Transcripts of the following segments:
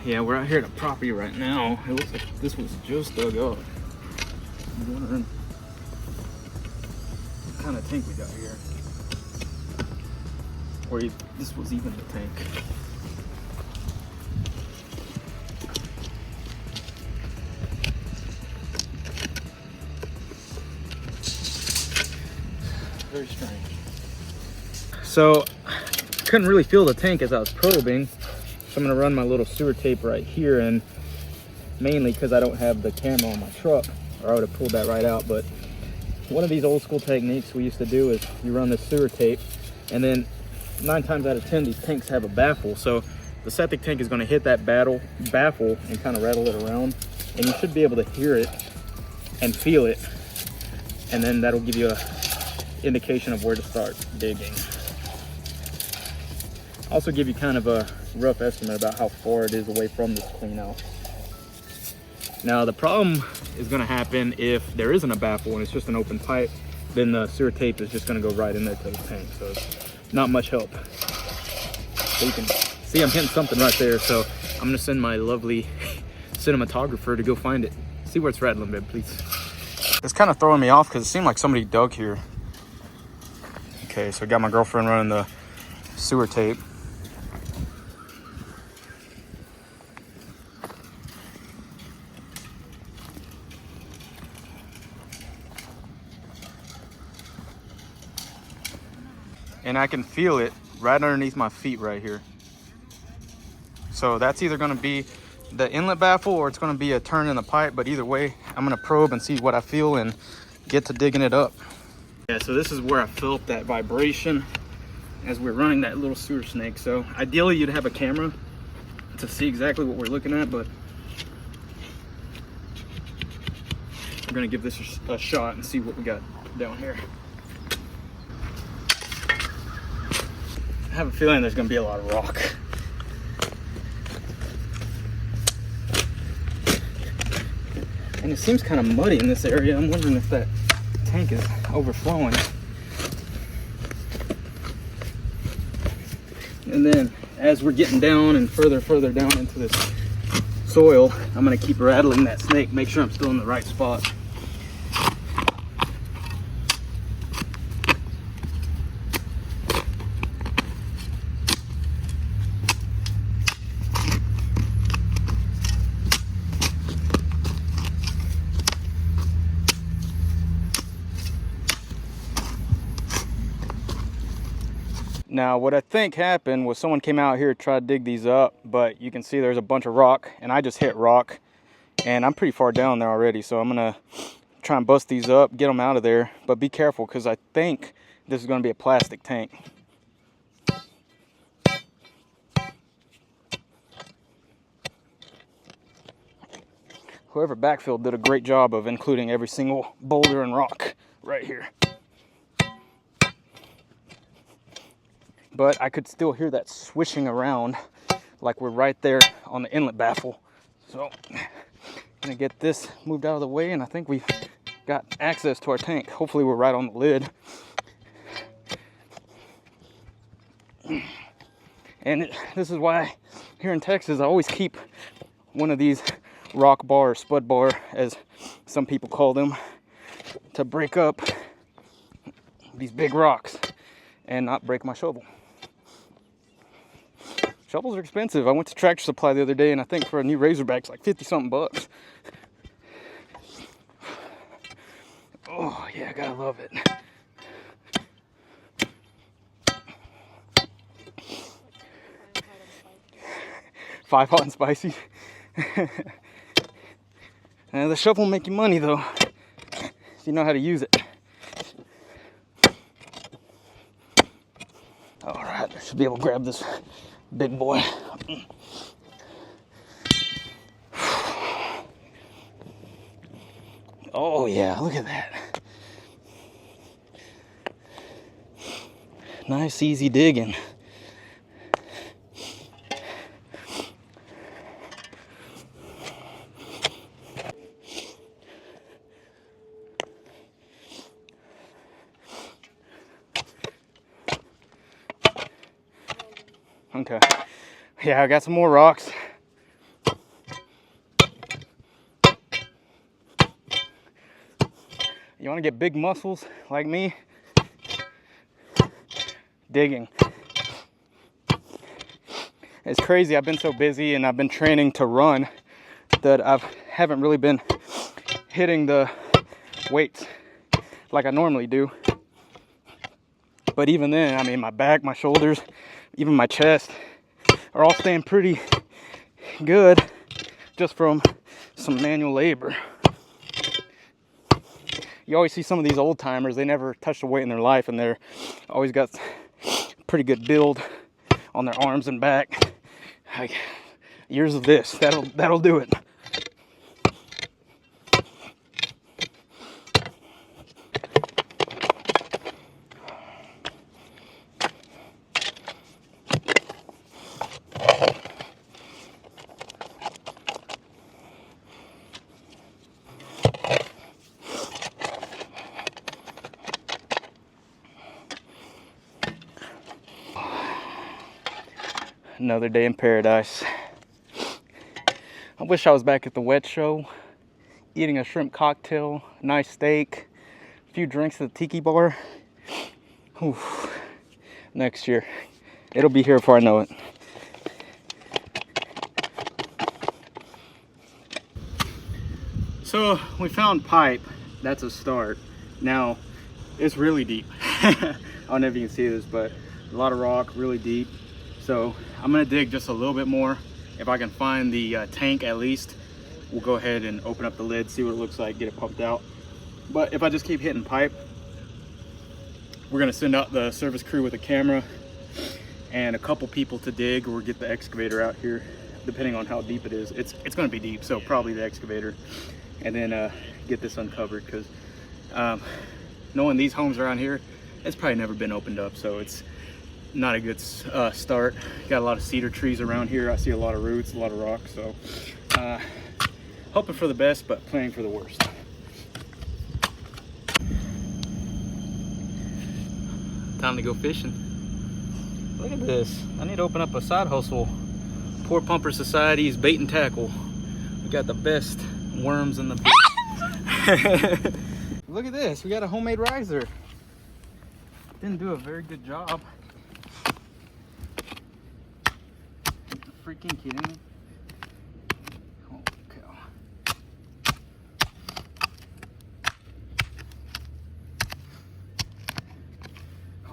Yeah, we're out here at a property right now. It looks like this was just dug up. I'm wondering what kind of tank we got here. Or if this was even the tank. Very strange. So, couldn't really feel the tank as I was probing. So I'm gonna run my little sewer tape right here, and mainly because I don't have the camera on my truck, or I would have pulled that right out. But one of these old school techniques we used to do is you run this sewer tape, and then 9 times out of 10 these tanks have a baffle. So the septic tank is going to hit that baffle and kind of rattle it around, and you should be able to hear it and feel it, and then that'll give you a indication of where to start digging. Also give you kind of a rough estimate about how far it is away from this clean out. Now the problem is going to happen if there isn't a baffle and it's just an open pipe. Then the sewer tape is just going to go right in there to the tank, so it's not much help. So you can see I'm hitting something right there, so I'm going to send my lovely cinematographer to go find it. See where it's rattling, babe, please. It's kind of throwing me off because it seemed like somebody dug here. Okay, so I got my girlfriend running the sewer tape. And I can feel it right underneath my feet right here. So that's either going to be the inlet baffle or it's going to be a turn in the pipe, but either way I'm going to probe and see what I feel and get to digging it up. Yeah, so this is where I felt that vibration as we're running that little sewer snake. So ideally you'd have a camera to see exactly what we're looking at, but we're going to give this a shot and see what we got down here. I have a feeling there's going to be a lot of rock. And it seems kind of muddy in this area. I'm wondering if that tank is overflowing. And then as we're getting down and further down into this soil, I'm going to keep rattling that snake, make sure I'm still in the right spot. Now what I think happened was someone came out here to try to dig these up, but you can see there's a bunch of rock and I just hit rock and I'm pretty far down there already. So I'm gonna try and bust these up, get them out of there, but be careful because I think this is gonna be a plastic tank. Whoever backfilled did a great job of including every single boulder and rock right here. But I could still hear that swishing around like we're right there on the inlet baffle. So I'm gonna get this moved out of the way and I think we've got access to our tank. Hopefully we're right on the lid. And this is why here in Texas I always keep one of these rock bar or spud bar, as some people call them, to break up these big rocks and not break my shovel. Shovels are expensive. I went to Tractor Supply the other day and I think for a new Razorback it's like 50-something bucks. Oh yeah, I gotta love it. Five hot and spicy. The shovel will make you money though, if you know how to use it. All right, I should be able to grab this big boy. Oh yeah, look at that. Nice, easy digging. Okay. Yeah, I got some more rocks. You want to get big muscles like me? Digging. It's crazy. I've been so busy and I've been training to run that I haven't really been hitting the weights like I normally do. But even then, I mean, my back, my shoulders, even my chest are all staying pretty good just from some manual labor. You always see some of these old timers, they never touched a weight in their life, and they're always got pretty good build on their arms and back. Like, years of this, that'll do it. Another day in paradise. I wish I was back at the wet show, eating a shrimp cocktail, nice steak, a few drinks at the tiki bar. Oof. Next year. It'll be here before I know it. So we found pipe. That's a start. Now, it's really deep. I don't know if you can see this, but a lot of rock, really deep. So I'm gonna dig just a little bit more. If I can find the tank at least, we'll go ahead and open up the lid, see what it looks like, get it pumped out. But if I just keep hitting pipe, we're gonna send out the service crew with a camera and a couple people to dig, or get the excavator out here, depending on how deep it is. It's gonna be deep, so probably the excavator, and then get this uncovered, because knowing these homes around here, it's probably never been opened up, so it's not a good start. Got a lot of cedar trees around here. I see a lot of roots, a lot of rock, so hoping for the best, but planning for the worst. Time to go fishing. Look at this. I need to open up a side hustle. PoorPumperSociety's bait and tackle. We got the best worms in the bait. Look at this. We got a homemade riser. Didn't do a very good job. Freaking kidding me? Holy cow.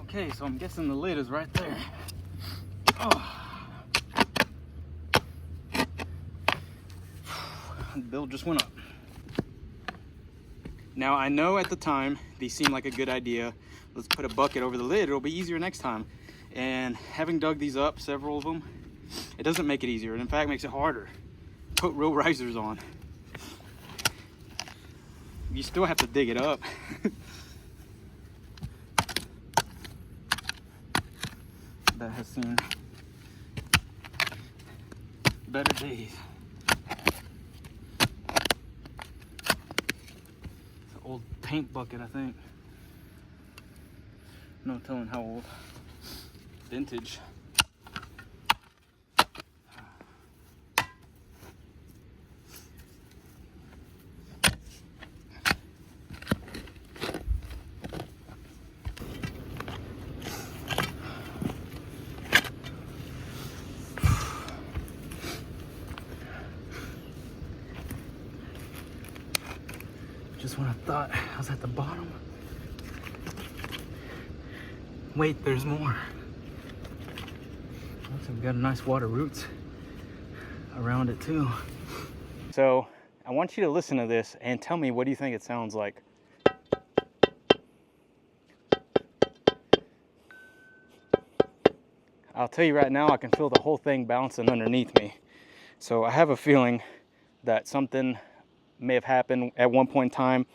Okay, so I'm guessing the lid is right there. Oh. The bill just went up. Now, I know at the time these seemed like a good idea. Let's put a bucket over the lid. It'll be easier next time. And having dug these up, several of them, it doesn't make it easier. It in fact makes it harder. Put real risers on. You still have to dig it up. That has seen better days. It's an old paint bucket, I think. No telling how old. Vintage. Just when I thought I was at the bottom. Wait, there's more. Looks like we've got nice water roots around it too. So I want you to listen to this and tell me, what do you think it sounds like? I'll tell you right now, I can feel the whole thing bouncing underneath me. So I have a feeling that something may have happened at one point in time.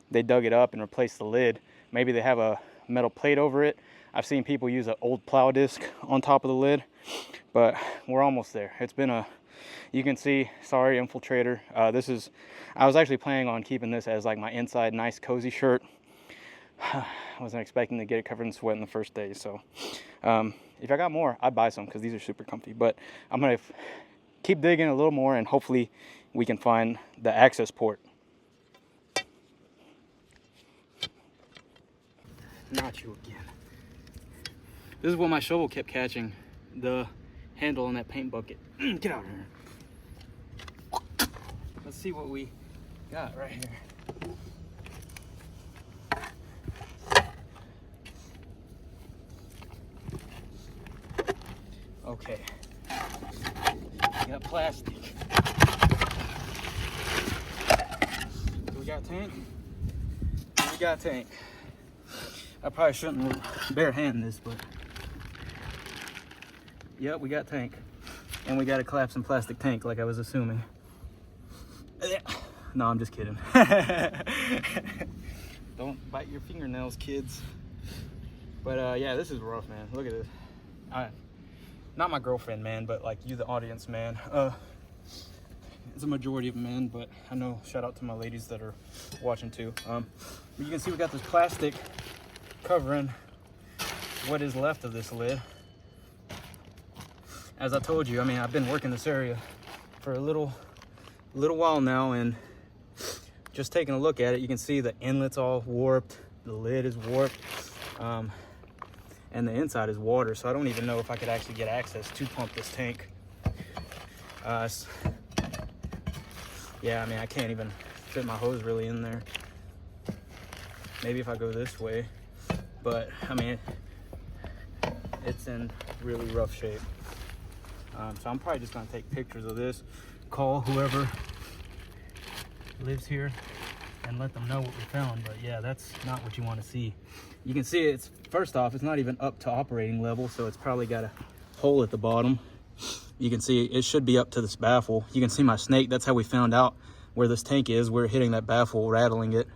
They dug it up and replaced the lid. Maybe they have a metal plate over it. I've seen people use an old plow disc on top of the lid, but we're almost there. It's been a, you can see, sorry, infiltrator. I was actually planning on keeping this as like my inside nice cozy shirt. I wasn't expecting to get it covered in sweat in the first day. So if I got more, I'd buy some because these are super comfy, but I'm gonna keep digging a little more and hopefully we can find the access port. not you again. This is what my shovel kept catching, the handle on that paint bucket. Get out of here. Let's see what we got right here. Okay, we got plastic. Do we got tank? We got tank. I probably shouldn't bare hand this, but yep, we got tank. And we got a collapsing plastic tank like I was assuming. No, I'm just kidding. Don't bite your fingernails, kids. But yeah, this is rough, man. Look at this. Not my girlfriend, man, but like you, the audience, man. It's a majority of men, but I know, shout out to my ladies that are watching too. You can see we got this plastic covering what is left of this lid. As I told you, I mean, I've been working this area for a little while now, and just taking a look at it, you can see the inlet's all warped, the lid is warped, and the inside is water, so I don't even know if I could actually get access to pump this tank. Yeah, I mean, I can't even fit my hose really in there. Maybe if I go this way, but I mean, it's in really rough shape. So I'm probably just gonna take pictures of this, call whoever lives here and let them know what we found. But yeah, that's not what you want to see. You can see it's, first off, it's not even up to operating level, so it's probably got a hole at the bottom. You can see it should be up to this baffle. You can see my snake. That's how we found out where this tank is. We're hitting that baffle, rattling it.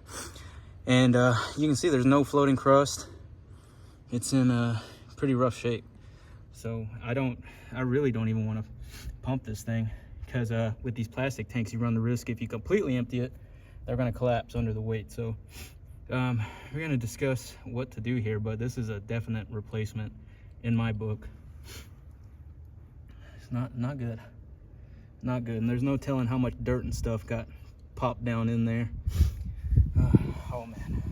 And you can see there's no floating crust. It's in pretty rough shape. So I really don't even want to pump this thing, because with these plastic tanks, you run the risk, if you completely empty it, they're going to collapse under the weight. So we're going to discuss what to do here, but this is a definite replacement in my book. It's not good. Not good. And there's no telling how much dirt and stuff got popped down in there. Oh man.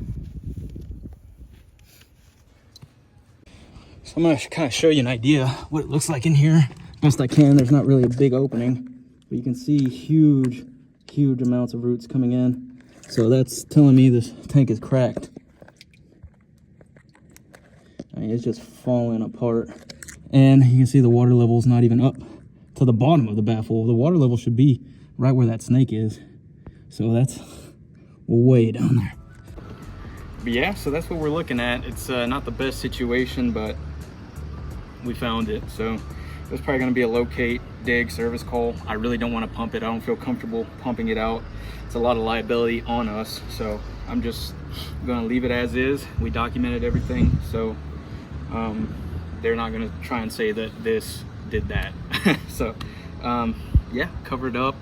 So I'm going to kind of show you an idea what it looks like in here best I can. There's not really a big opening, but you can see huge amounts of roots coming in. So that's telling me this tank is cracked. I mean, it's just falling apart. And you can see the water level is not even up to the bottom of the baffle. The water level should be right where that snake is. So that's way down there. But yeah, so that's what we're looking at. It's not the best situation, but we found it. So it's probably going to be a locate, dig, service call. I really don't want to pump it. I don't feel comfortable pumping it out. It's a lot of liability on us. So I'm just going to leave it as is. We documented everything. So they're not going to try and say that this did that. So yeah, covered up.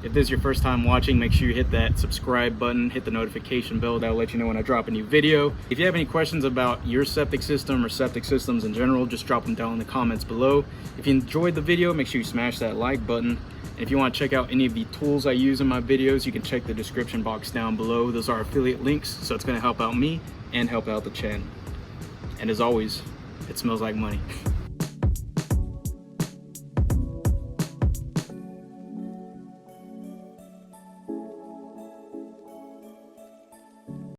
If this is your first time watching, make sure you hit that subscribe button, hit the notification bell. That'll let you know when I drop a new video. If you have any questions about your septic system or septic systems in general, just drop them down in the comments below. If you enjoyed the video, make sure you smash that like button. And if you want to check out any of the tools I use in my videos, you can check the description box down below. Those are affiliate links, so it's going to help out me and help out the channel. And as always, it smells like money.